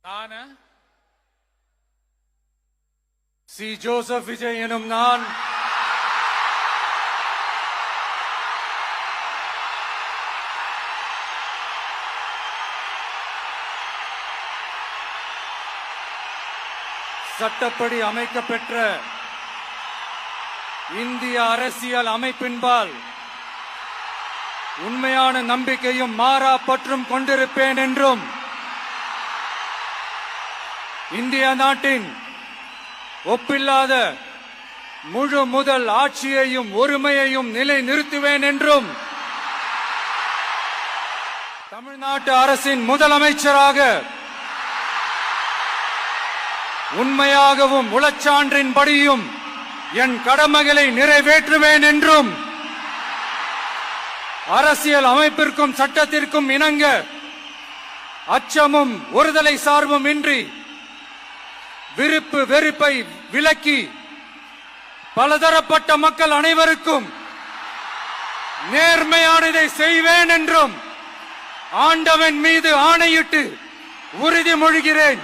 நான் C Joseph Vijay எனும் நான் சட்டப்படி அமைக்கப்பெற்ற இந்திய அரசியல் அமைப்பின்பால் உண்மையான நம்பிக்கையும் மாறா பற்றும் கொண்டிருப்பேன் என்றும் இந்திய நாட்டின் ஒப்பில்லாத முழு முதல் ஆட்சியையும் ஒருமையையும் நிலை நிறுத்துவேன் என்றும் தமிழ்நாட்டு அரசின் முதலமைச்சராக உண்மையாகவும் உளச்சான்றின்படியும் என் கடமைகளை நிறைவேற்றுவேன் என்றும் அரசியல் அமைப்பிற்கும் சட்டத்திற்கும் இணங்க அச்சமும் ஒருதலை சார்பும் இன்றி விருப்பு வெறுப்பை விலக்கி பலதரப்பட்ட மக்கள் அனைவருக்கும் நேர்மையானதை செய்வேன் என்றும் ஆண்டவன் மீது ஆணையிட்டு உறுதிமொழிகிறேன்.